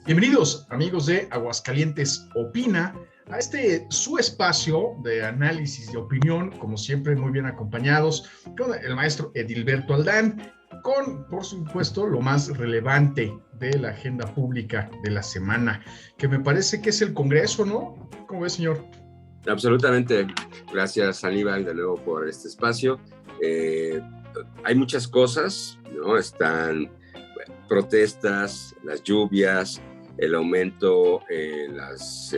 Bienvenidos, amigos de Aguascalientes Opina, a este su espacio de análisis y opinión, como siempre, muy bien acompañados con el maestro Edilberto Aldán, con, por supuesto, lo más relevante de la agenda pública de la semana, que me parece que es el Congreso, ¿no? ¿Cómo ve, señor? Absolutamente. Gracias, Aníbal, de nuevo por este espacio. Hay muchas cosas, ¿no? Están protestas, las lluvias, el aumento en las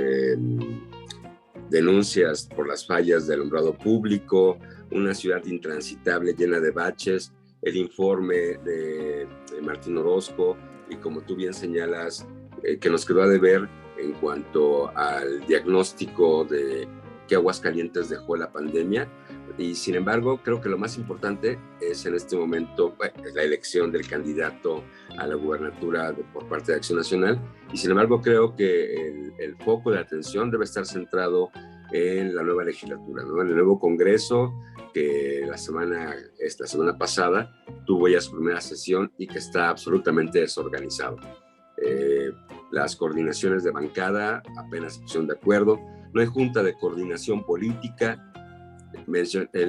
denuncias por las fallas del alumbrado público, una ciudad intransitable llena de baches, el informe de Martín Orozco y, como tú bien señalas, que nos quedó a deber en cuanto al diagnóstico de que Aguascalientes dejó la pandemia. Y sin embargo, creo que lo más importante es en este momento la elección del candidato a la gubernatura por parte de Acción Nacional. Y sin embargo, creo que el foco de atención debe estar centrado en la nueva legislatura, ¿no? En el nuevo Congreso, que la semana pasada tuvo ya su primera sesión y que está absolutamente desorganizado. Las coordinaciones de bancada apenas se pusieron de acuerdo. No hay junta de coordinación política.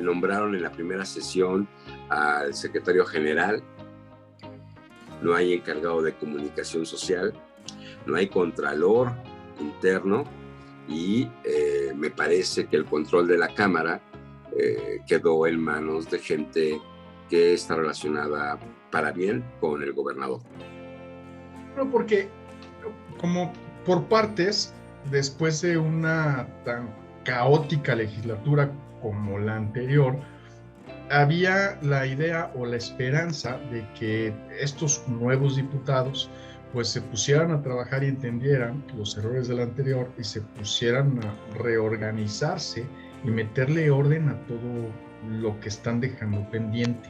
Nombraron en la primera sesión al secretario general. No hay encargado de comunicación social. No hay contralor interno. Y me parece que el control de la Cámara quedó en manos de gente que está relacionada para bien con el gobernador. Bueno, porque como por partes, después de una tan caótica legislatura como la anterior, había la idea o la esperanza de que estos nuevos diputados pues se pusieran a trabajar y entendieran los errores de la anterior y se pusieran a reorganizarse y meterle orden a todo lo que están dejando pendiente,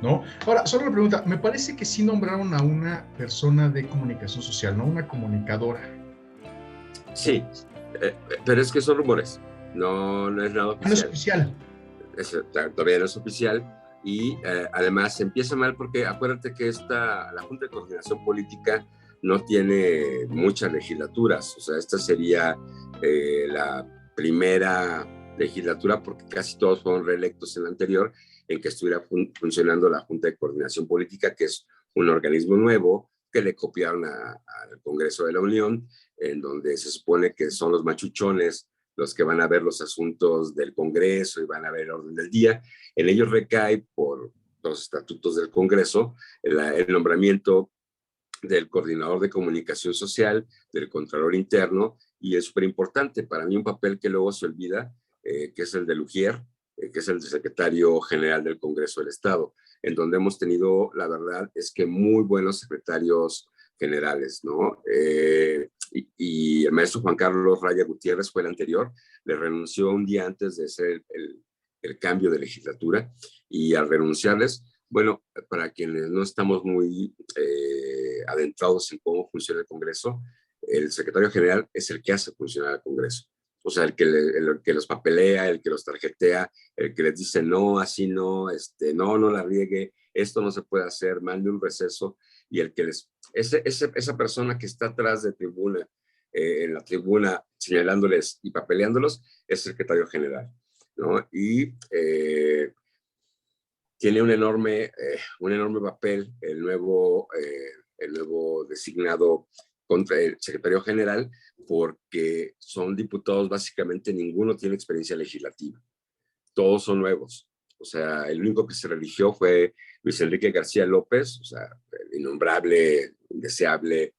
¿no? Ahora, solo una pregunta, me parece que sí nombraron a una persona de comunicación social, ¿no? Una comunicadora. Sí, pero es que son rumores, no es nada oficial. No es oficial. Todavía no es oficial y además empieza mal porque acuérdate que la Junta de Coordinación Política no tiene muchas legislaturas, o sea, esta sería la primera legislatura porque casi todos fueron reelectos en la anterior en que estuviera funcionando la Junta de Coordinación Política, que es un organismo nuevo que le copiaron al Congreso de la Unión, en donde se supone que son los machuchones los que van a ver los asuntos del Congreso y van a ver el orden del día. En ellos recae, por los estatutos del Congreso, el nombramiento del coordinador de comunicación social, del contralor interno, y es súper importante para mí un papel que luego se olvida, que es el de Lugier, que es el secretario general del Congreso del Estado, en donde hemos tenido, la verdad, es que muy buenos secretarios generales, ¿no? Y el maestro Juan Carlos Raya Gutiérrez fue el anterior, le renunció un día antes de ser el cambio de legislatura, y al renunciarles, bueno, para quienes no estamos muy adentrados en cómo funciona el Congreso, el secretario general es el que hace funcionar el Congreso. O sea, el que los papelea, el que los tarjetea, el que les dice no, así no, no la riegue, esto no se puede hacer, mande un receso, y el que esa persona que está atrás de tribuna, en la tribuna señalándoles y papeleándolos, es el secretario general, ¿no? Y tiene un enorme papel el nuevo designado contra el secretario general, porque son diputados, básicamente ninguno tiene experiencia legislativa, todos son nuevos. O sea, el único que se religió fue Luis Enrique García López, o sea, el innombrable, indeseable,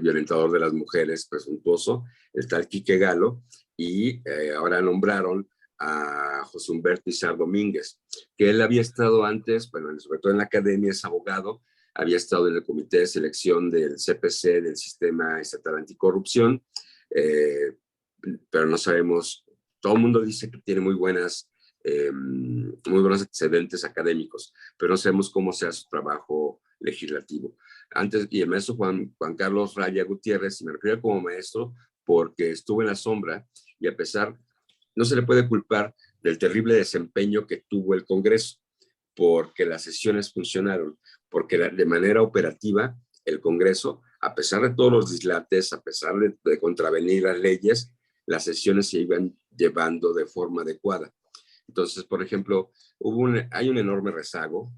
violentador de las mujeres, presuntuoso, el tal Quique Galo, y ahora nombraron a José Humberto Izar Domínguez, que él había estado antes, bueno, sobre todo en la academia, es abogado, había estado en el comité de selección del CPC, del Sistema Estatal Anticorrupción, pero no sabemos, todo el mundo dice que tiene muy buenos antecedentes académicos, pero no sabemos cómo sea su trabajo legislativo. Antes, y el maestro Juan Carlos Raya Gutiérrez, y me refiero como maestro porque estuvo en la sombra, y a pesar, no se le puede culpar del terrible desempeño que tuvo el Congreso, porque las sesiones funcionaron, porque de manera operativa el Congreso a pesar de todos los dislates, a pesar de contravenir las leyes, las sesiones se iban llevando de forma adecuada. Entonces, por ejemplo, hay un enorme rezago,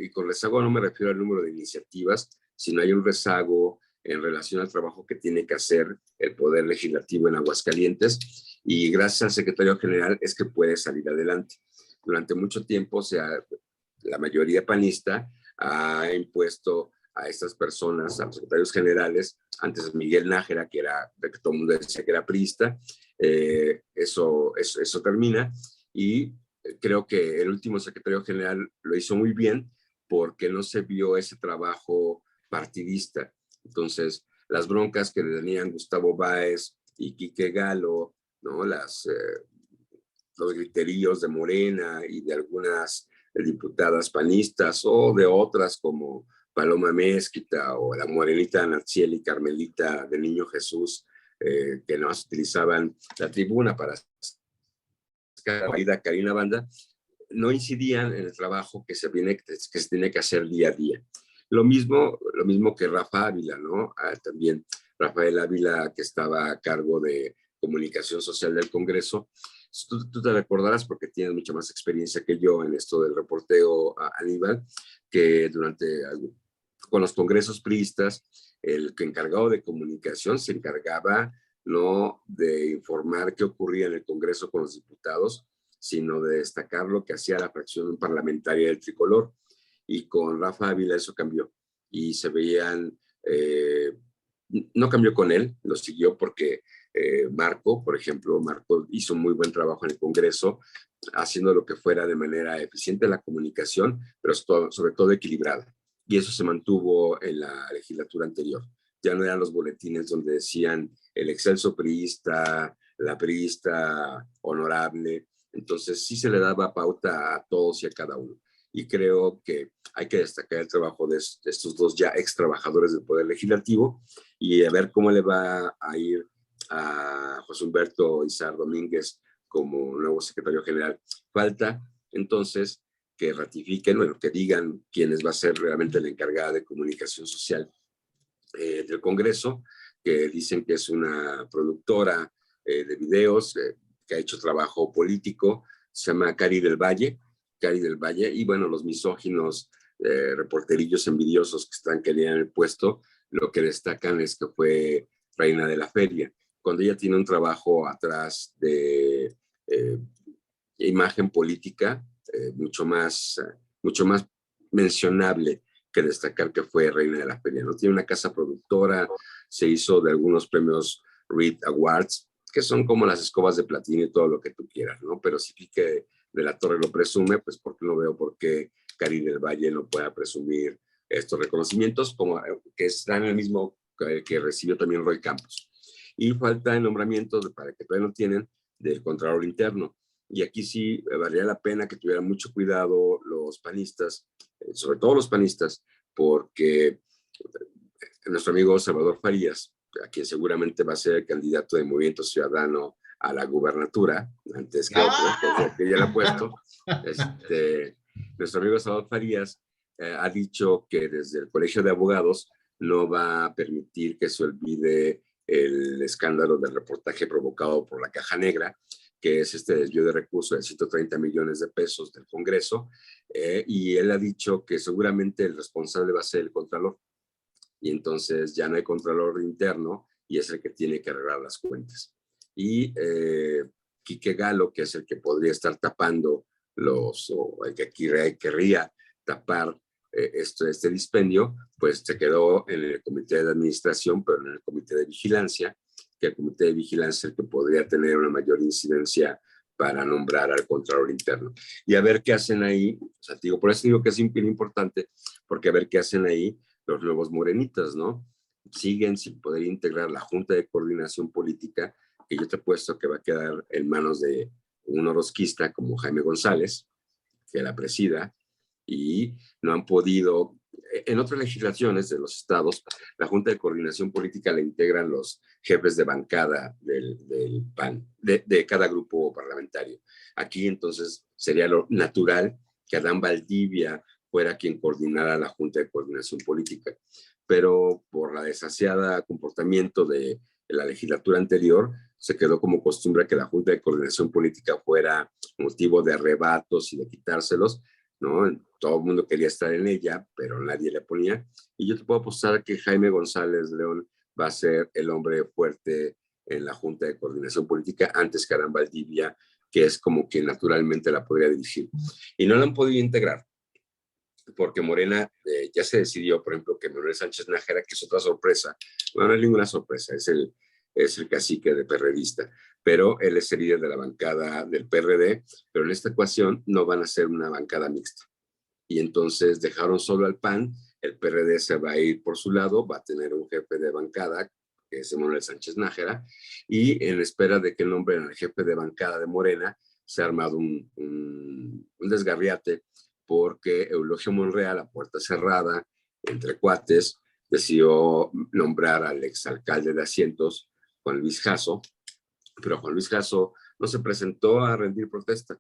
y con rezago no me refiero al número de iniciativas, sino hay un rezago en relación al trabajo que tiene que hacer el Poder Legislativo en Aguascalientes, y gracias al Secretario General es que puede salir adelante. Durante mucho tiempo, la mayoría panista ha impuesto a estas personas, a los secretarios generales, antes Miguel Nájera, que todo el mundo decía que era priista, eso termina, y creo que el último secretario general lo hizo muy bien porque no se vio ese trabajo partidista. Entonces, las broncas que le tenían Gustavo Báez y Quique Galo, ¿no? Los griteríos de Morena y de algunas diputadas panistas o de otras como Paloma Mezquita o la morenita Natsiel y Carmelita de Niño Jesús, que nos utilizaban la tribuna para a Karina Banda, no incidían en el trabajo que se tiene que hacer día a día. Lo mismo que Rafa Ávila, ¿no? También Rafael Ávila, que estaba a cargo de comunicación social del Congreso. Tú te recordarás, porque tienes mucha más experiencia que yo en esto del reporteo, Aníbal, que con los congresos priistas, el que encargado de comunicación se encargaba no de informar qué ocurría en el Congreso con los diputados, sino de destacar lo que hacía la fracción parlamentaria del Tricolor. Y con Rafa Ávila eso cambió. Y se veían, no cambió con él, lo siguió porque Marco, por ejemplo, Marco hizo muy buen trabajo en el Congreso, haciendo lo que fuera de manera eficiente la comunicación, pero sobre todo equilibrada. Y eso se mantuvo en la legislatura anterior. Ya no eran los boletines donde decían el excelso priista, la priista honorable. Entonces sí se le daba pauta a todos y a cada uno. Y creo que hay que destacar el trabajo de estos dos ya ex trabajadores del Poder Legislativo, y a ver cómo le va a ir a José Humberto Izar Domínguez como nuevo secretario general. Falta entonces que ratifiquen, bueno, que digan quiénes va a ser realmente la encargada de comunicación social del Congreso, que dicen que es una productora de videos, que ha hecho trabajo político, se llama Cari del Valle, y bueno, los misóginos reporterillos envidiosos que están queriendo el puesto, lo que destacan es que fue reina de la feria, cuando ella tiene un trabajo atrás de imagen política mucho más mencionable que destacar que fue reina de la feria, ¿no? Tiene una casa productora, se hizo de algunos premios Reed Awards, que son como las escobas de platino y todo lo que tú quieras, ¿no? Pero si Quique de la Torre lo presume, pues porque no veo por qué Cari del Valle no pueda presumir estos reconocimientos, como que están en el mismo que recibió también Roy Campos. Y falta el nombramiento, para que todavía no tienen, del Contralor Interno. Y aquí sí valdría la pena que tuvieran mucho cuidado los panistas, sobre todo los panistas, porque nuestro amigo Salvador Farías, a quien seguramente va a ser el candidato de Movimiento Ciudadano a la gubernatura, antes que otro, que ya lo ha puesto, nuestro amigo Salvador Farías ha dicho que desde el Colegio de Abogados no va a permitir que se olvide el escándalo del reportaje provocado por la Caja Negra, que es este desvío de recursos de 130 millones de pesos del Congreso, y él ha dicho que seguramente el responsable va a ser el Contralor, y entonces ya no hay Contralor interno y es el que tiene que arreglar las cuentas. Y Quique Galo, que es el que podría estar tapando o el que querría tapar este dispendio, pues se quedó en el comité de administración, pero en el comité de vigilancia, que el comité de vigilancia es el que podría tener una mayor incidencia para nombrar al Contralor interno. Y a ver qué hacen ahí, o sea, digo, por eso digo que es importante, porque a ver qué hacen ahí los nuevos morenitas, ¿no? Siguen sin poder integrar la Junta de Coordinación Política, que yo te he puesto que va a quedar en manos de un orozquista como Jaime González, que la presida, y no han podido. En otras legislaciones de los estados, la Junta de Coordinación Política la integran los jefes de bancada del PAN, de cada grupo parlamentario. Aquí entonces sería lo natural que Adán Valdivia fuera quien coordinara la Junta de Coordinación Política. pero por la desasiada comportamiento de la legislatura anterior, se quedó como costumbre que la Junta de Coordinación Política fuera motivo de arrebatos y de quitárselos, ¿no? Todo el mundo quería estar en ella, pero nadie le ponía. Y yo te puedo apostar que Jaime González León va a ser el hombre fuerte en la Junta de Coordinación Política antes que Aran Valdivia, que es como quien naturalmente la podría dirigir. Y no la han podido integrar, porque Morena ya se decidió, por ejemplo, que Manuel Sánchez Nájera, que es otra sorpresa, bueno, no es ninguna sorpresa, es el cacique de PRDista, pero él es el líder de la bancada del PRD, pero en esta ecuación no van a ser una bancada mixta. Y entonces dejaron solo al PAN, el PRD se va a ir por su lado, va a tener un jefe de bancada, que es Manuel Sánchez Nájera, y en espera de que nombren al jefe de bancada de Morena, se ha armado un desgarriate, porque Eulogio Monreal, a puerta cerrada, entre cuates, decidió nombrar al exalcalde de Asientos, Juan Luis Jasso, pero Juan Luis Jasso no se presentó a rendir protesta.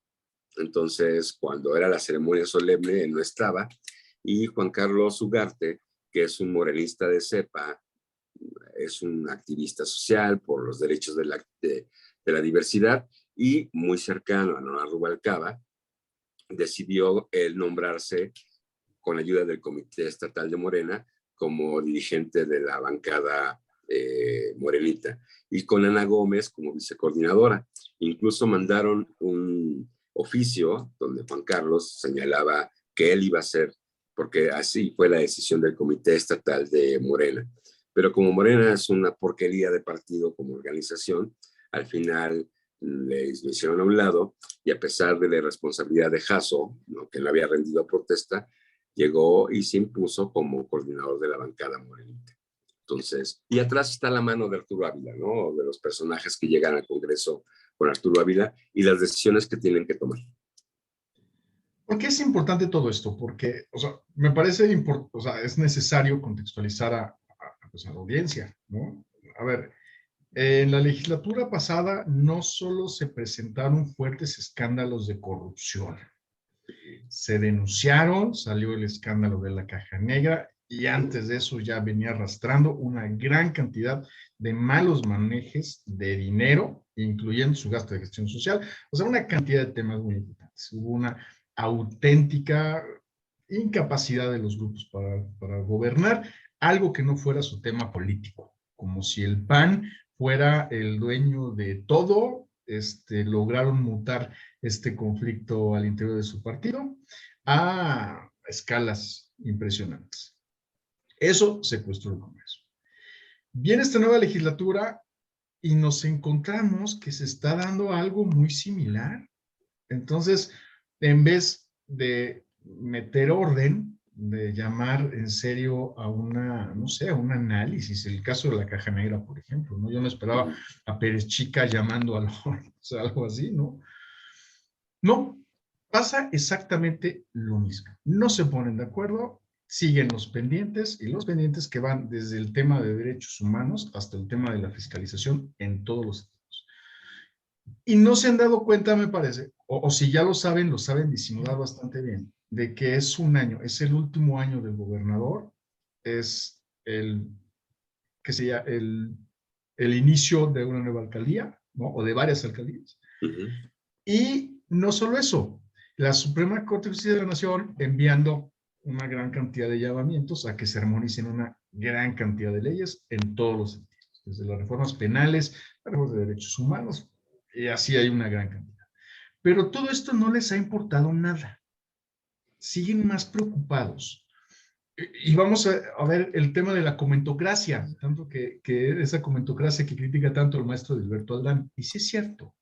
Entonces, cuando era la ceremonia solemne, él no estaba, y Juan Carlos Ugarte, que es un morenista de cepa, es un activista social por los derechos de la diversidad y muy cercano a Nora Rubalcaba, decidió él nombrarse con ayuda del Comité Estatal de Morena como dirigente de la bancada morenita, y con Ana Gómez como vicecoordinadora. Incluso mandaron un oficio donde Juan Carlos señalaba que él iba a ser, porque así fue la decisión del Comité Estatal de Morena. Pero como Morena es una porquería de partido como organización, al final les hicieron a un lado, y a pesar de la irresponsabilidad de Jasso, ¿no?, que no había rendido a protesta, llegó y se impuso como coordinador de la bancada morenita. Entonces, y atrás está la mano de Arturo Ávila, ¿no?, de los personajes que llegan al Congreso con Arturo Ávila y las decisiones que tienen que tomar. ¿Por qué es importante todo esto? Porque, o sea, me parece, o sea, es necesario contextualizar pues, a la audiencia, ¿no? A ver, en la legislatura pasada no solo se presentaron fuertes escándalos de corrupción, se denunciaron, salió el escándalo de la caja negra y antes de eso ya venía arrastrando una gran cantidad de malos manejos de dinero, incluyendo su gasto de gestión social, o sea, una cantidad de temas muy importantes. Hubo una auténtica incapacidad de los grupos para gobernar algo que no fuera su tema político, como si el PAN fuera el dueño de todo. Lograron mutar este conflicto al interior de su partido a escalas impresionantes. Eso secuestró el Congreso. Viene esta nueva legislatura y nos encontramos que se está dando algo muy similar. Entonces, en vez de meter orden, de llamar en serio a una, no sé, a un análisis, el caso de la caja negra, por ejemplo, ¿no? Yo me esperaba a Pérez Chica llamando a o sea, algo así, ¿no? No, pasa exactamente lo mismo. No se ponen de acuerdo, siguen los pendientes, y los pendientes que van desde el tema de derechos humanos hasta el tema de la fiscalización en todos los estados. Y no se han dado cuenta, me parece, o si ya lo saben disimular bastante bien, de que es un año, es el último año del gobernador, es que sería el inicio de una nueva alcaldía, ¿no? O de varias alcaldías. Y no solo eso, la Suprema Corte de Justicia de la Nación enviando una gran cantidad de llamamientos a que se armonicen una gran cantidad de leyes en todos los sentidos, desde las reformas penales, las reformas de derechos humanos, y así hay una gran cantidad. Pero todo esto no les ha importado nada. Siguen más preocupados. Y vamos a ver el tema de la comentocracia, tanto que esa comentocracia que critica tanto el maestro Dilberto Aldán. Y sí es cierto.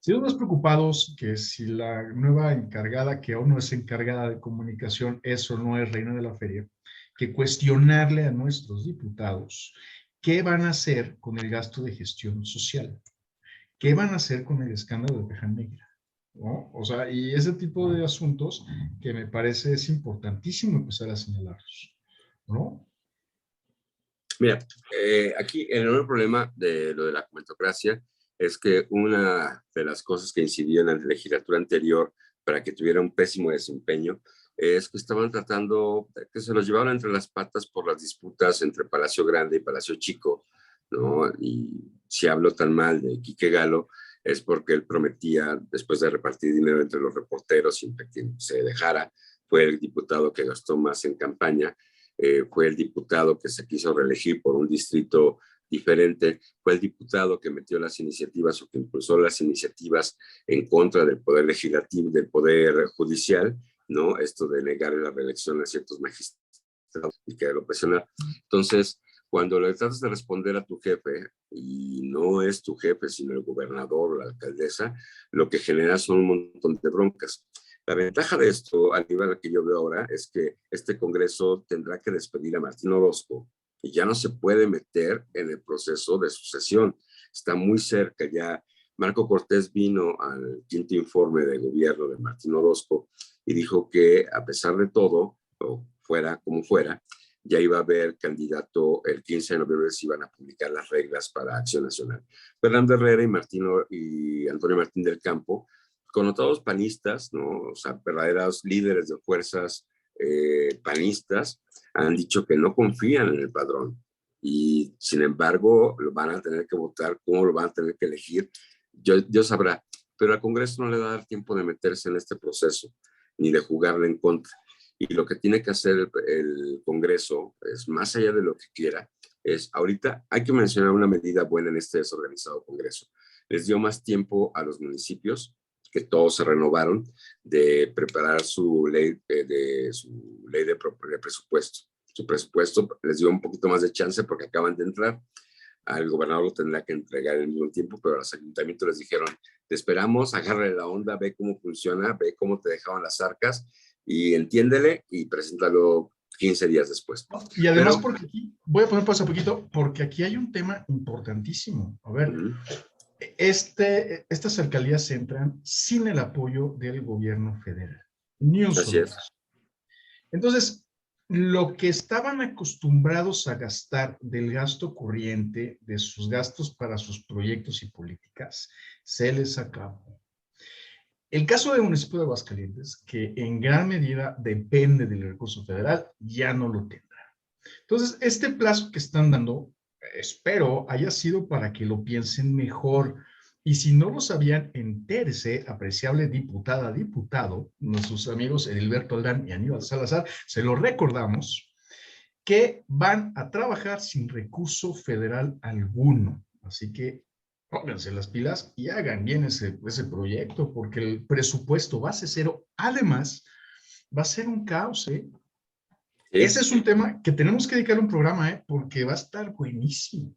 Seguimos más preocupados que si la nueva encargada, que aún no es encargada de comunicación, es o no es reina de la feria, que cuestionarle a nuestros diputados qué van a hacer con el gasto de gestión social, qué van a hacer con el escándalo de caja negra, ¿no? O sea, y ese tipo de asuntos que me parece es importantísimo empezar a señalarlos, ¿no? Mira, aquí el enorme problema de lo de la comentocracia es que una de las cosas que incidió en la legislatura anterior para que tuviera un pésimo desempeño es que estaban tratando, que se los llevaban entre las patas por las disputas entre Palacio Grande y Palacio Chico, ¿no? Y si hablo tan mal de Quique Galo, es porque él prometía, después de repartir dinero entre los reporteros sin que se dejara, fue el diputado que gastó más en campaña, fue el diputado que se quiso reelegir por un distrito diferente, fue el diputado que metió las iniciativas o que impulsó las iniciativas en contra del poder legislativo, del poder judicial, ¿no? Esto de negar la reelección a ciertos magistrados y que lo presionar. Entonces, cuando le tratas de responder a tu jefe, y no es tu jefe, sino el gobernador o la alcaldesa, lo que genera son un montón de broncas. La ventaja de esto, a nivel que yo veo ahora, es que este Congreso tendrá que despedir a Martín Orozco y ya no se puede meter en el proceso de sucesión. Está muy cerca ya. Marco Cortés vino al quinto informe de gobierno de Martín Orozco y dijo que a pesar de todo, o fuera como fuera, ya iba a haber candidato el 15 de noviembre, se iban a publicar las reglas para Acción Nacional. Fernando Herrera y Antonio Martín del Campo, connotados panistas, ¿no? O sea, verdaderos líderes de fuerzas panistas, han dicho que no confían en el padrón y sin embargo lo van a tener que votar, cómo lo van a tener que elegir, Dios sabrá, pero al Congreso no le va a dar tiempo de meterse en este proceso ni de jugarle en contra. Y lo que tiene que hacer el Congreso es, más allá de lo que quiera, es ahorita hay que mencionar una medida buena en este desorganizado Congreso. Les dio más tiempo a los municipios, que todos se renovaron, de preparar su ley de presupuesto. Su presupuesto les dio un poquito más de chance porque acaban de entrar. Al gobernador lo tendrá que entregar al mismo tiempo, pero a los ayuntamientos les dijeron, te esperamos, agárrale la onda, ve cómo funciona, ve cómo te dejaban las arcas y entiéndele y preséntalo 15 días después. Y además, porque aquí, voy a poner pausa un poquito, porque aquí hay un tema importantísimo. A ver, estas alcaldías entran sin el apoyo del gobierno federal. Ni un solo caso. Entonces, lo que estaban acostumbrados a gastar del gasto corriente, de sus gastos para sus proyectos y políticas, se les acabó. El caso del municipio de Aguascalientes, que en gran medida depende del recurso federal, ya no lo tendrá. Entonces, este plazo que están dando, espero, haya sido para que lo piensen mejor. Y si no lo sabían, entérese, apreciable diputada, diputado, nuestros amigos Edilberto Aldán y Aníbal Salazar, se lo recordamos, que van a trabajar sin recurso federal alguno. Así que pónganse las pilas y hagan bien ese proyecto, porque el presupuesto base cero, además, va a ser un caos, ¿eh? Sí. Ese es un tema que tenemos que dedicar un programa, porque va a estar buenísimo.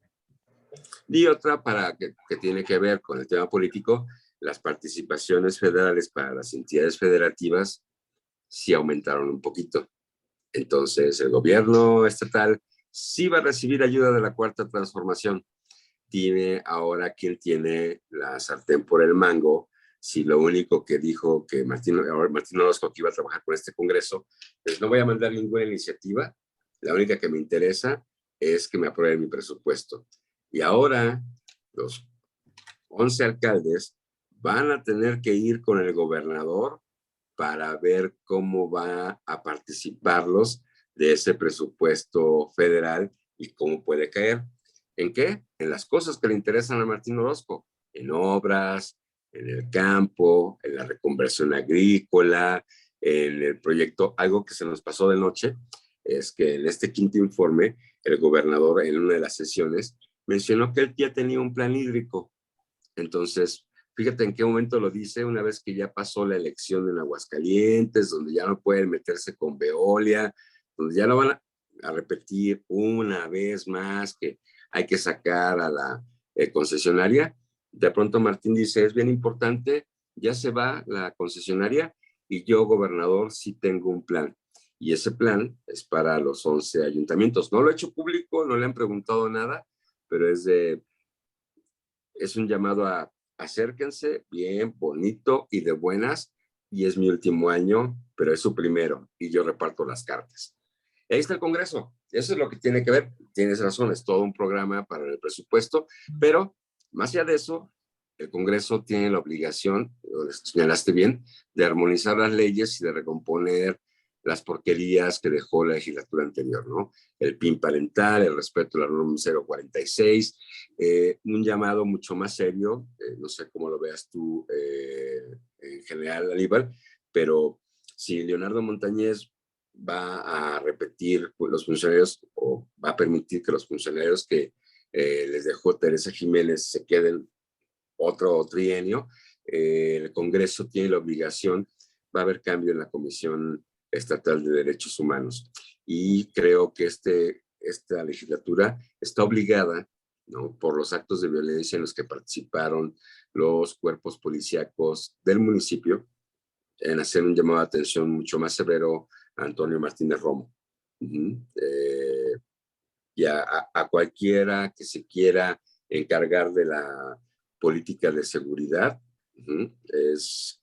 Y otra que tiene que ver con el tema político, las participaciones federales para las entidades federativas sí aumentaron un poquito. Entonces, el gobierno estatal sí va a recibir ayuda de la Cuarta Transformación. Tiene ahora quien tiene la sartén por el mango. Si lo único que dijo que Martín Orozco que iba a trabajar con este Congreso, pues no voy a mandar ninguna iniciativa. La única que me interesa es que me aprueben mi presupuesto. Y ahora los 11 alcaldes van a tener que ir con el gobernador para ver cómo va a participarlos de ese presupuesto federal y cómo puede caer. ¿En qué? En las cosas que le interesan a Martín Orozco, en obras, en el campo, en la reconversión agrícola, en el proyecto. Algo que se nos pasó de noche es que en este quinto informe, el gobernador en una de las sesiones mencionó que él ya tenía un plan hídrico. Entonces, fíjate en qué momento lo dice, una vez que ya pasó la elección en Aguascalientes, donde ya no pueden meterse con Veolia, donde ya lo van a repetir una vez más, que hay que sacar a la concesionaria. De pronto Martín dice, es bien importante, ya se va la concesionaria y yo, gobernador, sí tengo un plan. Y ese plan es para los 11 ayuntamientos. No lo he hecho público, no le han preguntado nada, pero es un llamado a acérquense, bien, bonito y de buenas, y es mi último año, pero es su primero, y yo reparto las cartas. Ahí está el Congreso, eso es lo que tiene que ver, tienes razón, es todo un programa para el presupuesto, pero más allá de eso, el Congreso tiene la obligación, lo señalaste bien, de armonizar las leyes y de recomponer las porquerías que dejó la legislatura anterior, ¿no? El PIN parental, el respeto a la norma 046, un llamado mucho más serio, no sé cómo lo veas tú en general, Aníbal, pero si Leonardo Montañez va a repetir pues, los funcionarios o va a permitir que los funcionarios que les dejó Teresa Jiménez se queden otro trienio, el Congreso tiene la obligación, va a haber cambio en la Comisión Estatal de Derechos Humanos. Y creo que esta legislatura está obligada, ¿no?, por los actos de violencia en los que participaron los cuerpos policíacos del municipio, en hacer un llamado de atención mucho más severo a Antonio Martínez Romo. Y a cualquiera que se quiera encargar de la política de seguridad.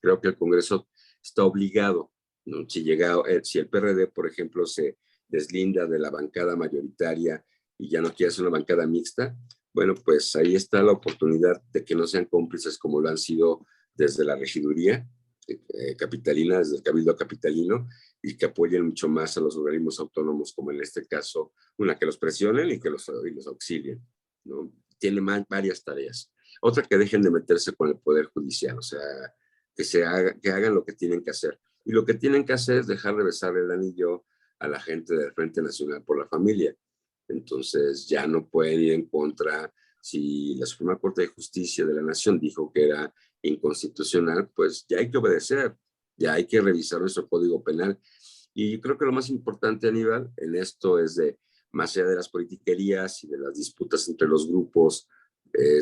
Creo que el Congreso está obligado, ¿no? Si el PRD, por ejemplo, se deslinda de la bancada mayoritaria y ya no quiere hacer una bancada mixta, bueno, pues ahí está la oportunidad de que no sean cómplices como lo han sido desde la regiduría capitalina, desde el Cabildo Capitalino, y que apoyen mucho más a los organismos autónomos, como en este caso, una que los presionen y que los auxilien, ¿no? Tiene varias tareas. Otra, que dejen de meterse con el Poder Judicial, o sea, que hagan lo que tienen que hacer. Y lo que tienen que hacer es dejar de besar el anillo a la gente del Frente Nacional por la Familia. Entonces ya no pueden ir en contra. Si la Suprema Corte de Justicia de la Nación dijo que era inconstitucional, pues ya hay que obedecer, ya hay que revisar nuestro Código Penal. Y creo que lo más importante, Aníbal, en esto es más allá de las politiquerías y de las disputas entre los grupos,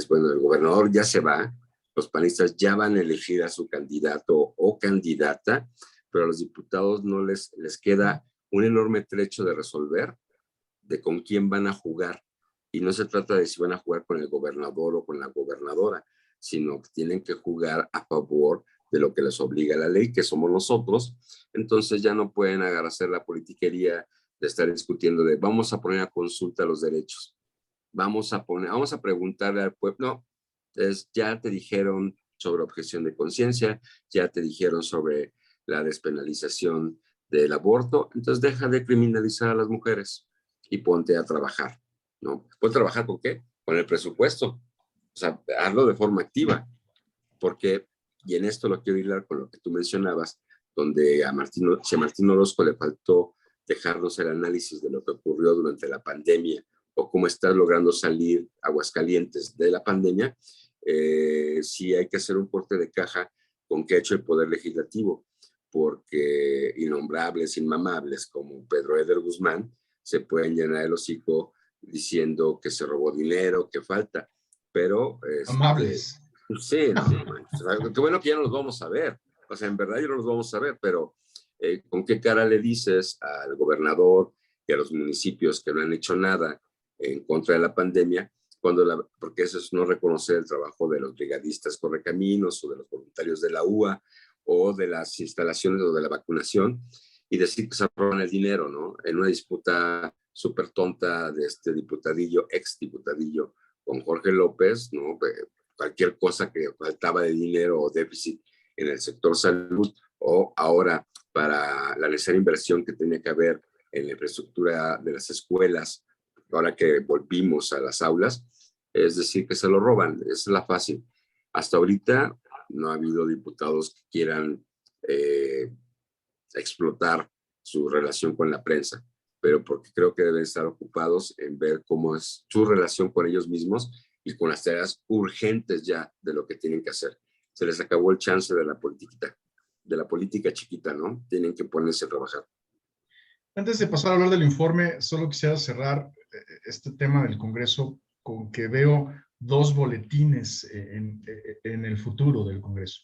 bueno, el gobernador ya se va, los panistas ya van a elegir a su candidato o candidata, pero a los diputados no les queda un enorme trecho de resolver de con quién van a jugar. Y no se trata de si van a jugar con el gobernador o con la gobernadora, sino que tienen que jugar a favor de lo que les obliga la ley, que somos nosotros. Entonces ya no pueden agarrarse la politiquería de estar discutiendo de vamos a poner a consulta los derechos, vamos a preguntarle al pueblo. No, ya te dijeron sobre objeción de conciencia, ya te dijeron sobre la despenalización del aborto, entonces deja de criminalizar a las mujeres y ponte a trabajar, ¿no? ¿Puedes trabajar con qué? Con el presupuesto. O sea, hazlo de forma activa, porque, y en esto lo quiero hilar con lo que tú mencionabas, donde a Martín Orozco le faltó dejarnos el análisis de lo que ocurrió durante la pandemia o cómo está logrando salir Aguascalientes de la pandemia, sí hay que hacer un corte de caja con qué ha hecho el Poder Legislativo, porque innombrables, inmamables como Pedro Eder Guzmán se pueden llenar el hocico diciendo que se robó dinero, que falta, pero Amables. sí, no, qué bueno que ya no los vamos a ver, o sea, en verdad ya no los vamos a ver, pero ¿con qué cara le dices al gobernador y a los municipios que no han hecho nada en contra de la pandemia, porque eso es no reconocer el trabajo de los brigadistas Correcaminos o de los voluntarios de la UA o de las instalaciones o de la vacunación, y decir que se roban el dinero, ¿no? En una disputa súper tonta de este ex diputadillo con Jorge López, ¿no? Cualquier cosa que faltaba de dinero o déficit en el sector salud, o ahora para la necesaria inversión que tenía que haber en la infraestructura de las escuelas, ahora que volvimos a las aulas, es decir, que se lo roban. Esa es la fácil. Hasta ahorita no ha habido diputados que quieran explotar su relación con la prensa, pero porque creo que deben estar ocupados en ver cómo es su relación con ellos mismos y con las tareas urgentes ya de lo que tienen que hacer. Se les acabó el chance de la política chiquita, ¿no? Tienen que ponerse a trabajar. Antes de pasar a hablar del informe, solo quisiera cerrar este tema del Congreso con que veo dos boletines en el futuro del Congreso.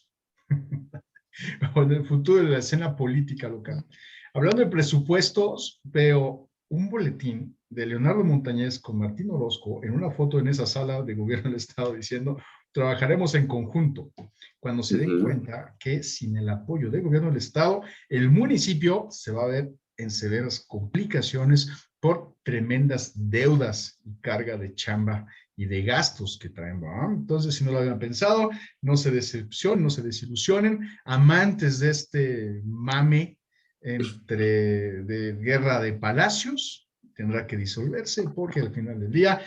En el futuro de la escena política local. Hablando de presupuestos, veo un boletín de Leonardo Montañez con Martín Orozco en una foto en esa sala de gobierno del Estado diciendo trabajaremos en conjunto, cuando se den cuenta que sin el apoyo del gobierno del Estado, el municipio se va a ver en severas complicaciones por tremendas deudas y carga de chamba y de gastos que traen, ¿no? Entonces, si no lo habían pensado, no se decepcionen, no se desilusionen, amantes de este mame de guerra de palacios, tendrá que disolverse porque al final del día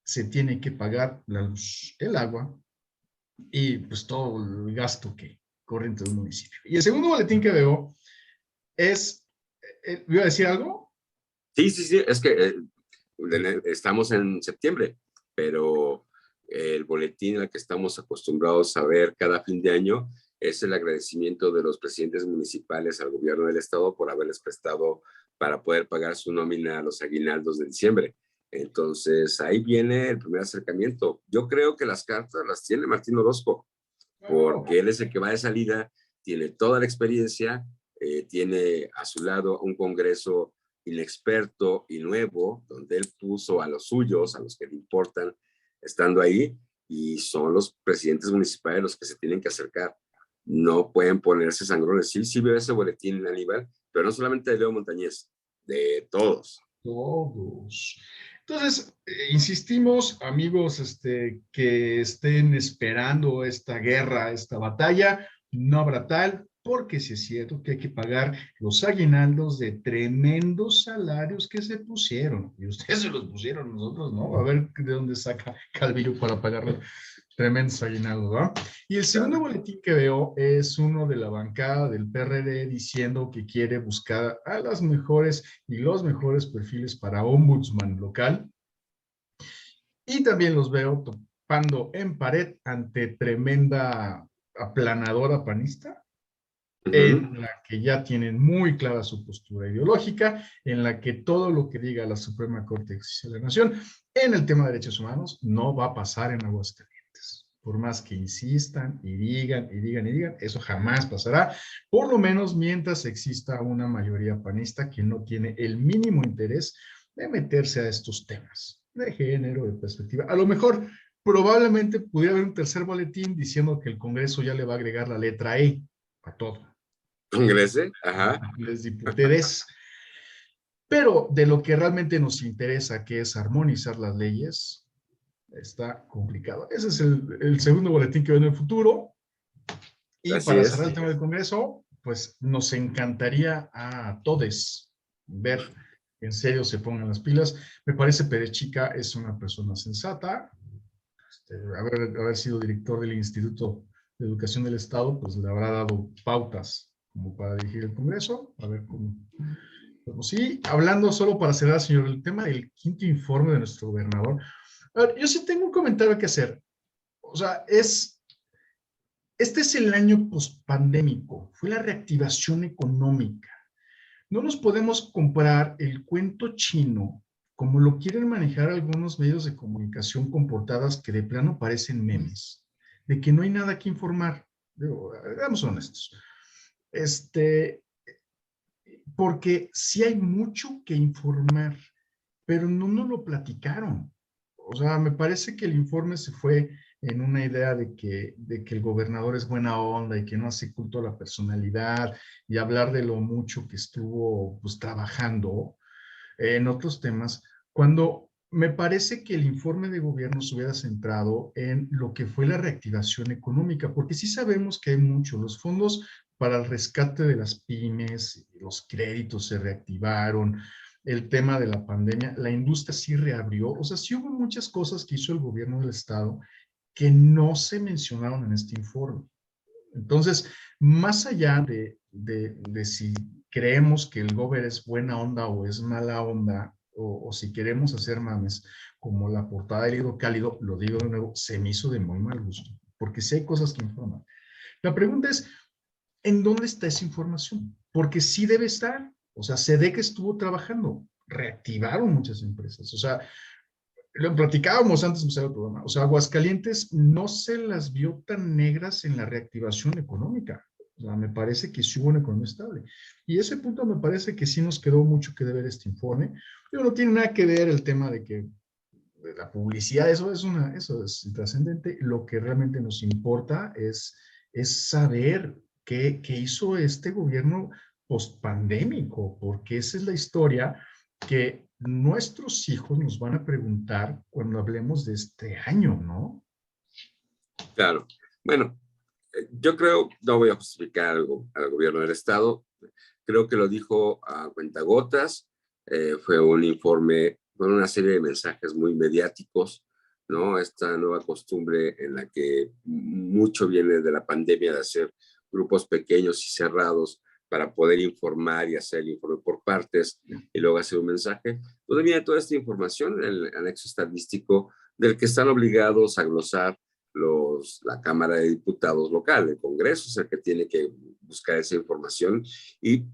se tiene que pagar la luz, el agua y pues todo el gasto que corre entre un municipio. Y el segundo boletín que veo es, ¿voy a decir algo? Sí, sí, sí, es que estamos en septiembre, pero el boletín al que estamos acostumbrados a ver cada fin de año es el agradecimiento de los presidentes municipales al gobierno del estado por haberles prestado para poder pagar su nómina a los aguinaldos de diciembre. Entonces, ahí viene el primer acercamiento. Yo creo que las cartas las tiene Martín Orozco, porque él es el que va de salida, tiene toda la experiencia, tiene a su lado un Congreso inexperto y nuevo, donde él puso a los suyos, a los que le importan, estando ahí, y son los presidentes municipales los que se tienen que acercar. No pueden ponerse sangrones. Sí, sí veo ese boletín, Aníbal, pero no solamente de Leo Montañez, de todos. Todos. Entonces, insistimos, amigos, que estén esperando esta guerra, esta batalla, no habrá tal, porque sí es cierto que hay que pagar los aguinaldos de tremendos salarios que se pusieron. Y ustedes se los pusieron, nosotros, ¿no? A ver de dónde saca Calvillo para pagarle tremendos aguinaldos, ¿no? Y el segundo boletín que veo es uno de la bancada del PRD diciendo que quiere buscar a las mejores y los mejores perfiles para ombudsman local. Y también los veo topando en pared ante tremenda aplanadora panista, en la que ya tienen muy clara su postura ideológica, en la que todo lo que diga la Suprema Corte de Justicia de la Nación en el tema de derechos humanos no va a pasar en Aguascalientes. Por más que insistan y digan y digan y digan, eso jamás pasará, por lo menos mientras exista una mayoría panista que no tiene el mínimo interés de meterse a estos temas de género, de perspectiva. A lo mejor, probablemente pudiera haber un tercer boletín diciendo que el Congreso ya le va a agregar la letra E a todo. Congrese, ajá. Les diputados. Pero de lo que realmente nos interesa, que es armonizar las leyes, está complicado. Ese es el segundo boletín que viene en el futuro. Y Así para es. cerrar el tema del Congreso, pues nos encantaría a todos ver que en serio se pongan las pilas. Me parece Perechica es una persona sensata. Haber sido director del Instituto de Educación del Estado, pues le habrá dado pautas como para dirigir el Congreso. A ver cómo. Pues sí, hablando solo para cerrar, señor, el tema del quinto informe de nuestro gobernador. A ver, yo sí tengo un comentario que hacer. O sea, este es el año pospandémico, fue la reactivación económica. No nos podemos comprar el cuento chino como lo quieren manejar algunos medios de comunicación con portadas que de plano parecen memes, de que no hay nada que informar. Digo, seamos honestos. Porque sí hay mucho que informar, pero no nos lo platicaron. O sea, me parece que el informe se fue en una idea de que el gobernador es buena onda y que no hace culto a la personalidad y hablar de lo mucho que estuvo pues trabajando en otros temas, cuando me parece que el informe de gobierno se hubiera centrado en lo que fue la reactivación económica, porque sí sabemos que hay mucho, los fondos para el rescate de las pymes, los créditos se reactivaron, el tema de la pandemia, la industria sí reabrió, o sea, sí hubo muchas cosas que hizo el gobierno del estado que no se mencionaron en este informe. Entonces, más allá de si creemos que el gober es buena onda o es mala onda, o si queremos hacer mames, como la portada del libro cálido, lo digo de nuevo, se me hizo de muy mal gusto, porque sí hay cosas que informan. La pregunta es, ¿en dónde está esa información? Porque sí debe estar, o sea, se ve que estuvo trabajando, reactivaron muchas empresas, o sea, lo platicábamos antes de empezar el programa, o sea, Aguascalientes no se las vio tan negras en la reactivación económica. O sea, me parece que sí hubo una economía estable. Y ese punto me parece que sí nos quedó mucho que deber este informe. Pero no tiene nada que ver el tema de que de la publicidad, eso es trascendente. Lo que realmente nos importa es saber qué hizo este gobierno postpandémico, porque esa es la historia que nuestros hijos nos van a preguntar cuando hablemos de este año, ¿no? Claro. Bueno, yo creo, no voy a justificar algo al gobierno del estado. creo que lo dijo a cuentagotas, fue un informe, fue una serie de mensajes muy mediáticos, ¿no? Esta nueva costumbre en la que mucho viene de la pandemia de hacer grupos pequeños y cerrados para poder informar y hacer el informe por partes y luego hacer un mensaje. Donde viene toda esta información, el anexo estadístico del que están obligados a glosar la Cámara de Diputados local, el Congreso es el que tiene que buscar esa información,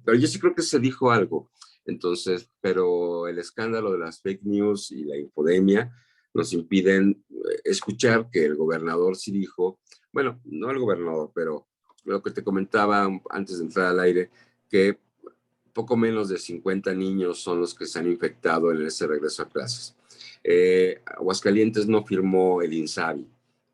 pero yo sí creo que se dijo algo, entonces, pero el escándalo de las fake news y la infodemia nos impiden escuchar que el gobernador sí dijo, bueno, no el gobernador, pero lo que te comentaba antes de entrar al aire, que poco menos de 50 niños son los que se han infectado en ese regreso a clases. Aguascalientes no firmó el INSABI,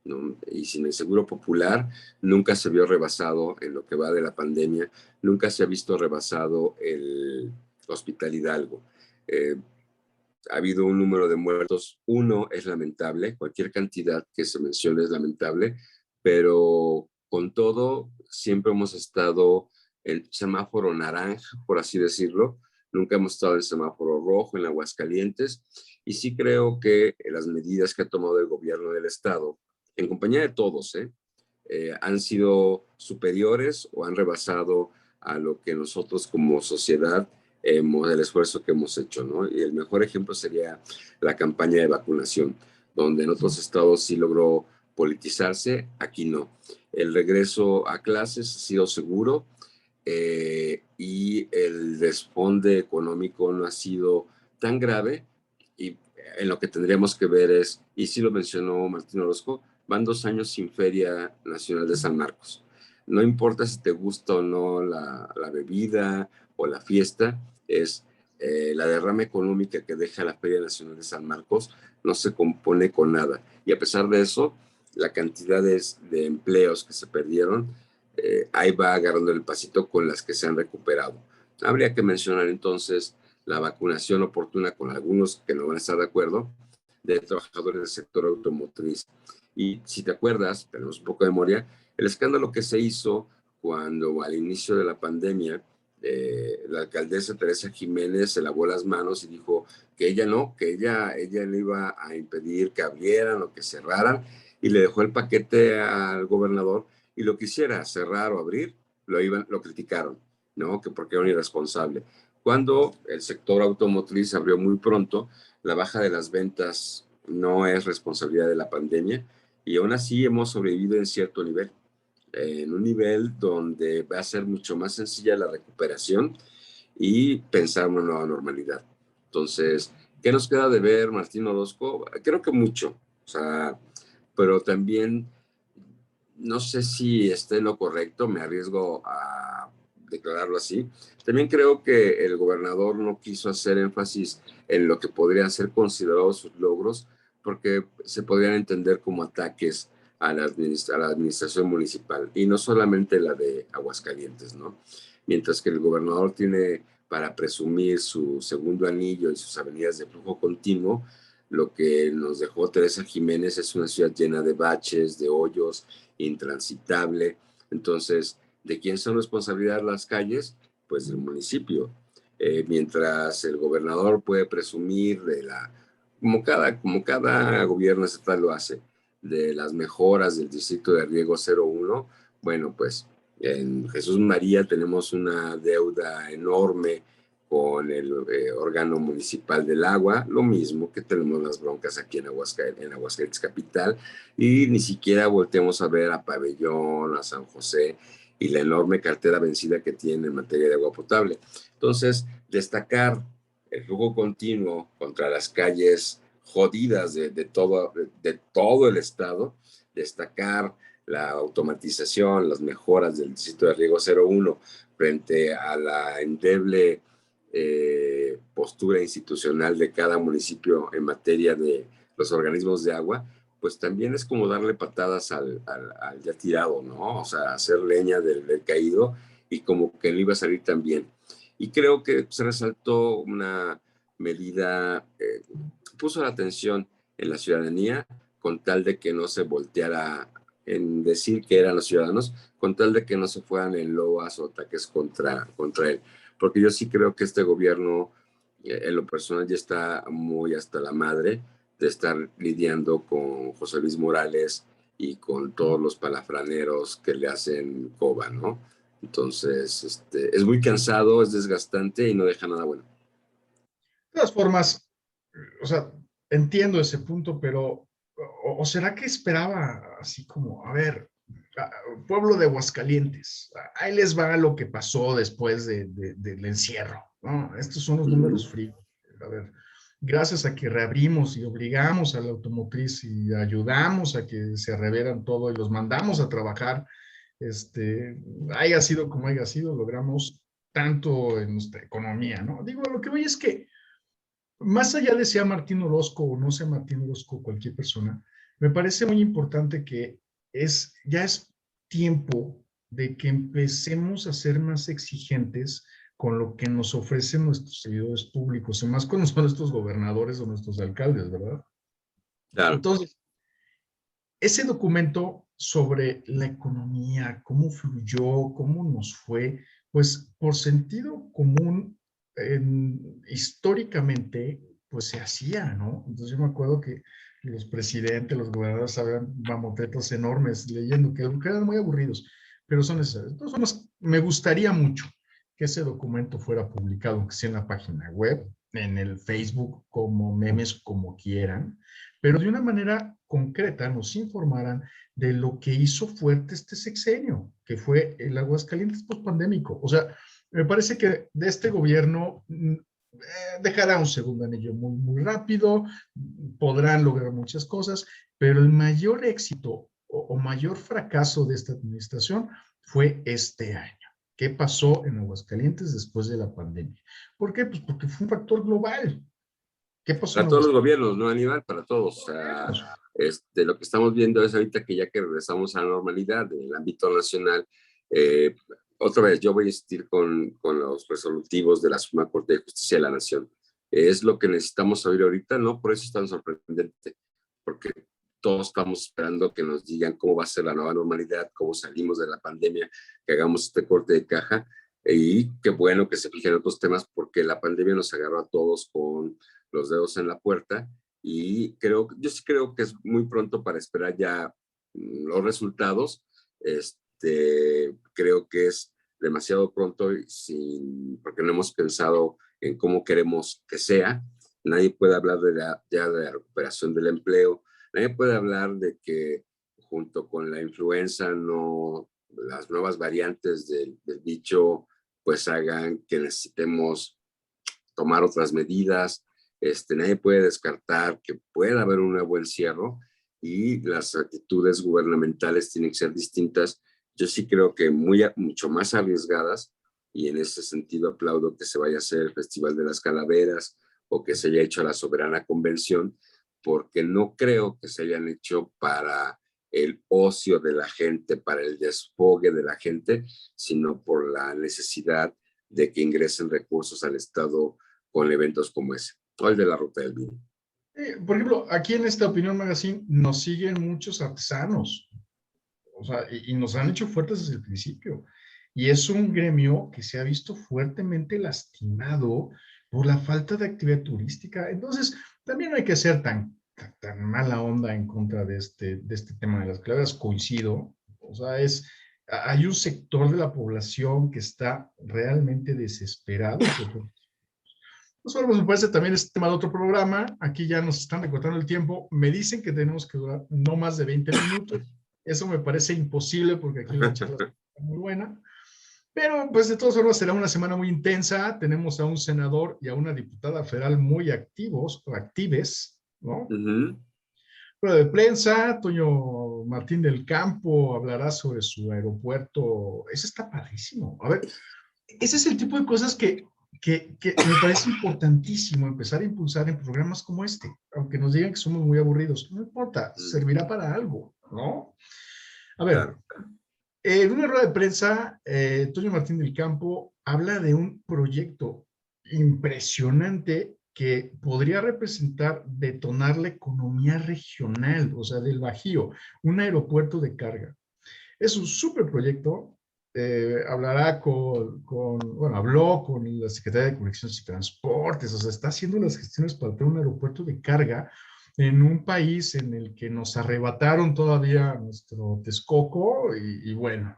¿no? Y sin el Seguro Popular nunca se vio rebasado en lo que va de la pandemia, nunca se ha visto rebasado el Hospital Hidalgo. Ha habido un número de muertos, uno es lamentable, cualquier cantidad que se mencione es lamentable, pero con todo siempre hemos estado en semáforo naranja, por así decirlo, nunca hemos estado en semáforo rojo en Aguascalientes, y sí creo que las medidas que ha tomado el gobierno del estado, en compañía de todos, han sido superiores o han rebasado a lo que nosotros como sociedad el esfuerzo que hemos hecho, ¿no? Y el mejor ejemplo sería la campaña de vacunación, donde en otros estados sí logró politizarse, aquí no. El regreso a clases ha sido seguro y el desfonde económico no ha sido tan grave, y en lo que tendríamos que ver es, y sí lo mencionó Martín Orozco, van 2 años sin Feria Nacional de San Marcos. No importa si te gusta o no la bebida o la fiesta, es la derrama económica que deja la Feria Nacional de San Marcos no se compone con nada. Y a pesar de eso, la cantidad de empleos que se perdieron, ahí va agarrando el pasito con las que se han recuperado. Habría que mencionar entonces la vacunación oportuna con algunos que no van a estar de acuerdo, de trabajadores del sector automotriz. Y si te acuerdas, tenemos un poco de memoria, el escándalo que se hizo cuando al inicio de la pandemia, la alcaldesa Teresa Jiménez se lavó las manos y dijo que ella no, que ella le iba a impedir que abrieran o que cerraran, y le dejó el paquete al gobernador, y lo quisiera cerrar o abrir, lo criticaron, ¿no? Que porque era un irresponsable. Cuando el sector automotriz abrió muy pronto, la baja de las ventas no es responsabilidad de la pandemia, y aún así hemos sobrevivido en cierto nivel, en un nivel donde va a ser mucho más sencilla la recuperación y pensar una nueva normalidad. Entonces, ¿qué nos queda de ver, Martín Orozco? Creo que mucho, o sea, pero también no sé si esté lo correcto, me arriesgo a declararlo así. También creo que el gobernador no quiso hacer énfasis en lo que podrían ser considerados sus logros, porque se podrían entender como ataques a la administración municipal, y no solamente la de Aguascalientes, ¿no? Mientras que el gobernador tiene para presumir su segundo anillo y sus avenidas de flujo continuo, lo que nos dejó Teresa Jiménez es una ciudad llena de baches, de hoyos, intransitable. Entonces, ¿de quién son responsabilidad las calles? Pues del municipio. Mientras el gobernador puede presumir como cada gobierno estatal lo hace, de las mejoras del distrito de riego 01, bueno, pues en Jesús María tenemos una deuda enorme con el órgano municipal del agua, lo mismo que tenemos las broncas aquí en Aguascalientes Capital, y ni siquiera volteamos a ver a Pabellón, a San José, y la enorme cartera vencida que tiene en materia de agua potable. Entonces, destacar el flujo continuo contra las calles jodidas de todo el estado, destacar la automatización, las mejoras del distrito de riego 01 frente a la endeble postura institucional de cada municipio en materia de los organismos de agua, pues también es como darle patadas al ya tirado, ¿no? O sea, hacer leña del caído, y como que no iba a salir tan bien. Y creo que se resaltó una medida, puso la atención en la ciudadanía con tal de que no se volteara en decir que eran los ciudadanos, con tal de que no se fueran en loas o ataques contra él. porque yo sí creo que este gobierno, en lo personal, ya está muy hasta la madre de estar lidiando con José Luis Morales y con todos los palafraneros que le hacen coba, ¿no? Entonces, es muy cansado, es desgastante y no deja nada bueno. De todas formas, o sea, entiendo ese punto, pero ¿o será que esperaba así como, a ver, pueblo de Aguascalientes, ahí les va lo que pasó después del encierro, ¿no? Estos son los números fríos. A ver, gracias a que reabrimos y obligamos a la automotriz y ayudamos a que se reveran todo y los mandamos a trabajar, haya sido como haya sido, logramos tanto en nuestra economía, ¿no? Digo, lo que voy es que más allá de sea Martín Orozco o no sea Martín Orozco, cualquier persona, me parece muy importante que ya es tiempo de que empecemos a ser más exigentes con lo que nos ofrecen nuestros servidores públicos, y más cuando son nuestros gobernadores o nuestros alcaldes, ¿verdad? Claro. Entonces, ese documento sobre la economía, cómo fluyó, cómo nos fue, pues por sentido común, históricamente, pues se hacía, ¿no? Entonces yo me acuerdo que los presidentes, los gobernadores habían mamotetos enormes leyendo, que eran muy aburridos, pero son necesarios. De todas formas, me gustaría mucho que ese documento fuera publicado, aunque sea en la página web, en el Facebook, como memes, como quieran, pero de una manera concreta nos informaran de lo que hizo fuerte este sexenio, que fue el Aguascalientes post-pandémico. O sea, me parece que de este gobierno dejará un segundo anillo muy, muy rápido, podrán lograr muchas cosas, pero el mayor éxito o mayor fracaso de esta administración fue este año. ¿Qué pasó en Aguascalientes después de la pandemia? ¿Por qué? Pues porque fue un factor global. ¿Qué pasó en Para todos los Aguascalientes? gobiernos, ¿no, Aníbal? Para todos. O sea, lo que estamos viendo es ahorita que ya que regresamos a la normalidad en el ámbito nacional, eh, otra vez yo voy a insistir con los resolutivos de la Suprema Corte de Justicia de la Nación. Es lo que necesitamos oír ahorita, ¿no? Por eso es tan sorprendente, porque todos estamos esperando que nos digan cómo va a ser la nueva normalidad, cómo salimos de la pandemia, que hagamos este corte de caja. Y qué bueno que se fijen otros temas, porque la pandemia nos agarró a todos con los dedos en la puerta y yo sí creo que es muy pronto para esperar ya los resultados. Creo que es demasiado pronto porque no hemos pensado en cómo queremos que sea. Nadie puede hablar ya de la recuperación del empleo. Nadie puede hablar de que junto con la influenza las nuevas variantes del bicho pues hagan que necesitemos tomar otras medidas. Nadie puede descartar que pueda haber un nuevo encierro y las actitudes gubernamentales tienen que ser distintas. Yo sí creo que mucho más arriesgadas, y en ese sentido aplaudo que se vaya a hacer el Festival de las Calaveras o que se haya hecho la Soberana Convención, porque no creo que se hayan hecho para el ocio de la gente, para el desfogue de la gente, sino por la necesidad de que ingresen recursos al Estado con eventos como ese, o el de la Ruta del Vino. Por ejemplo, aquí en esta Opinión Magazine nos siguen muchos artesanos, o sea, y nos han hecho fuertes desde el principio. Y es un gremio que se ha visto fuertemente lastimado por la falta de actividad turística. Entonces, también no hay que ser tan mala onda en contra de este tema de las claves. Coincido. O sea, hay un sector de la población que está realmente desesperado. Pues bueno, pues me parece también este tema de otro programa. Aquí ya nos están recortando el tiempo. Me dicen que tenemos que durar no más de 20 minutos. Eso me parece imposible porque aquí la charla está muy buena. Pero pues de todas formas será una semana muy intensa. Tenemos a un senador y a una diputada federal muy activos o actives, ¿no? Rueda de prensa, Toño Martín del Campo hablará sobre su aeropuerto. Ese está padrísimo. A ver, ese es el tipo de cosas que me parece importantísimo empezar a impulsar en programas como este, aunque nos digan que somos muy aburridos. No importa, servirá para algo, ¿no? A ver, Claro. en una rueda de prensa, Toño Martín del Campo habla de un proyecto impresionante que podría representar detonar la economía regional, o sea, del Bajío, un aeropuerto de carga. Es un súper proyecto. hablará bueno, habló con la Secretaría de Comunicaciones y Transportes, o sea, está haciendo las gestiones para tener un aeropuerto de carga en un país en el que nos arrebataron todavía nuestro Texcoco y bueno,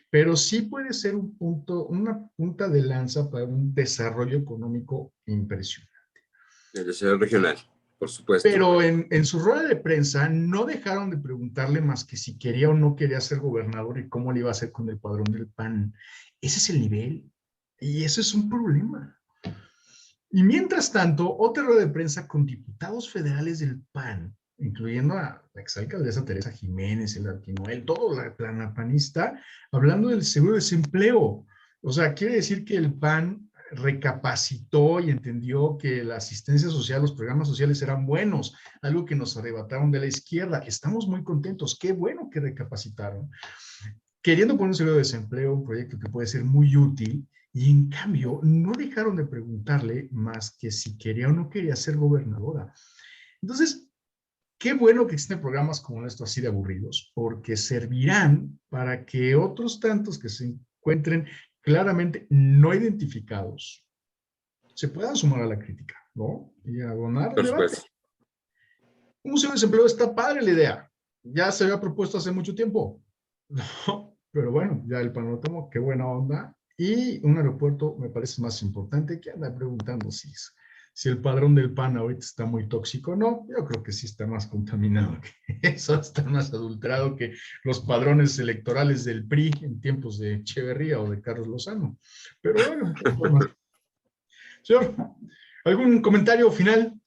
pero sí puede ser una punta de lanza para un desarrollo económico impresionante. El desarrollo regional, por supuesto. Pero en su rueda de prensa no dejaron de preguntarle más que si quería o no quería ser gobernador y cómo le iba a hacer con el padrón del PAN. Ese es el nivel. Y eso es un problema. Y mientras tanto, otra rueda de prensa con diputados federales del PAN, incluyendo a la exalcaldesa Teresa Jiménez, el Arquinoel, todo la plana panista, hablando del seguro de desempleo. O sea, quiere decir que el PAN recapacitó y entendió que la asistencia social, los programas sociales eran buenos, algo que nos arrebataron de la izquierda. Estamos muy contentos, qué bueno que recapacitaron. Queriendo poner un seguro de desempleo, un proyecto que puede ser muy útil, y en cambio no dejaron de preguntarle más que si quería o no quería ser gobernadora. Entonces, qué bueno que existen programas como estos así de aburridos, porque servirán para que otros tantos que se encuentren claramente no identificados se puedan sumar a la crítica, ¿no? Y abonar el Por debate. supuesto. Un museo de desempleo está padre la idea. Ya se había propuesto hace mucho tiempo. No, pero bueno, ya el panorama tomó, qué buena onda. Y un aeropuerto me parece más importante que andar preguntando si el padrón del PAN ahorita está muy tóxico. No, yo creo que sí está más contaminado que eso, está más adulterado que los padrones electorales del PRI en tiempos de Echeverría o de Carlos Lozano. Pero bueno, señor, ¿algún comentario final?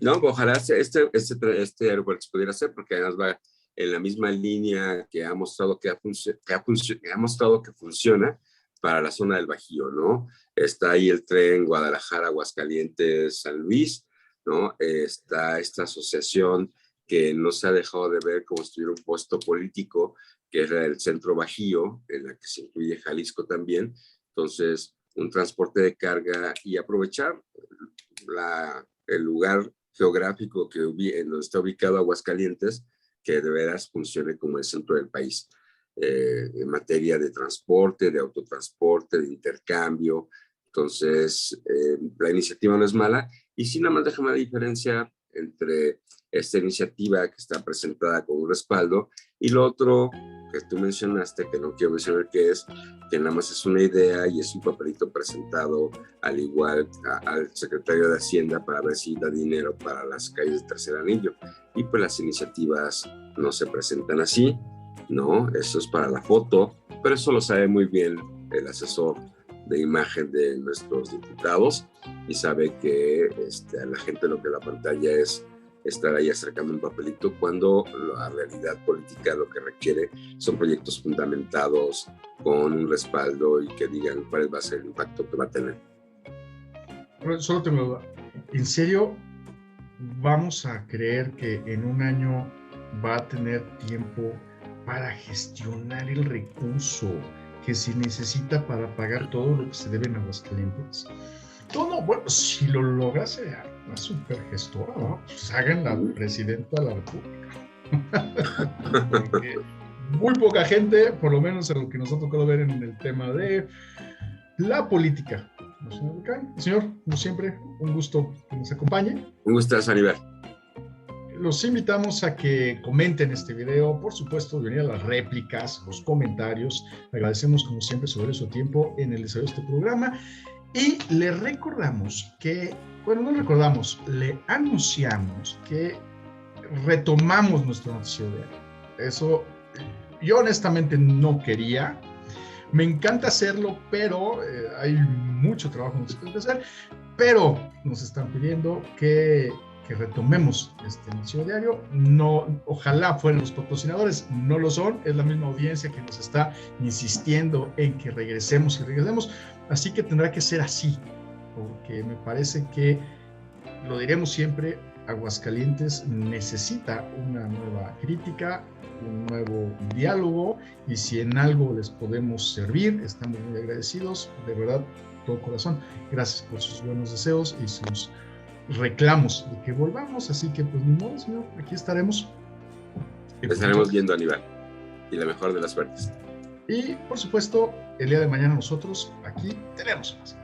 No, ojalá este aeropuerto se pudiera hacer, porque además va en la misma línea que ha mostrado que ha mostrado que funciona para la zona del Bajío, ¿no? Está ahí el tren Guadalajara, Aguascalientes, San Luis, ¿no? Está esta asociación que no se ha dejado de ver como si tuviera un puesto político, que es el Centro Bajío, en la que se incluye Jalisco también. Entonces, un transporte de carga y aprovechar el lugar geográfico en donde está ubicado Aguascalientes, que de veras funcione como el centro del país, en materia de transporte, de autotransporte, de intercambio. Entonces, la iniciativa no es mala, y sí, nada más déjame la diferencia entre esta iniciativa que está presentada con un respaldo y lo otro que tú mencionaste, que no quiero mencionar qué es, que nada más es una idea y es un papelito presentado al igual al secretario de Hacienda para ver si da dinero para las calles de Tercer Anillo. Y pues las iniciativas no se presentan así, ¿no? Eso es para la foto, pero eso lo sabe muy bien el asesor de imagen de nuestros diputados y sabe que a la gente lo que la pantalla es estar ahí acercando un papelito, cuando la realidad política lo que requiere son proyectos fundamentados con un respaldo y que digan cuál va a ser el impacto que va a tener. Solo tengo duda. ¿En serio vamos a creer que en un año va a tener tiempo para gestionar el recurso que se necesita para pagar todo lo que se debe en Aguascalientes? Todo, bueno, si lo logra sería una super gestora, ¿no? Pues hagan la presidenta de la República. Porque muy poca gente, por lo menos en lo que nos ha tocado ver en el tema de la política. Señor, como siempre, un gusto que nos acompañe. Un gusto, Aníbal. Los invitamos a que comenten este video, por supuesto, venir a las réplicas, los comentarios. Agradecemos, como siempre, sobre su tiempo en el desarrollo de este programa. Y le recordamos que, bueno, no recordamos, le anunciamos que retomamos nuestro noticiero diario. Eso yo honestamente no quería. Me encanta hacerlo, pero hay mucho trabajo que hacer. Pero nos están pidiendo que retomemos este noticiero diario. No, ojalá fueran los patrocinadores, no lo son. Es la misma audiencia que nos está insistiendo en que regresemos y regresemos. Así que tendrá que ser así, porque me parece que, lo diremos siempre, Aguascalientes necesita una nueva crítica, un nuevo diálogo, y si en algo les podemos servir, estamos muy agradecidos, de verdad, todo corazón. Gracias por sus buenos deseos y sus reclamos de que volvamos, así que pues ni modo, señor, aquí estaremos. Estaremos viendo, Aníbal, y la mejor de las suertes. Y por supuesto, el día de mañana nosotros aquí tenemos más.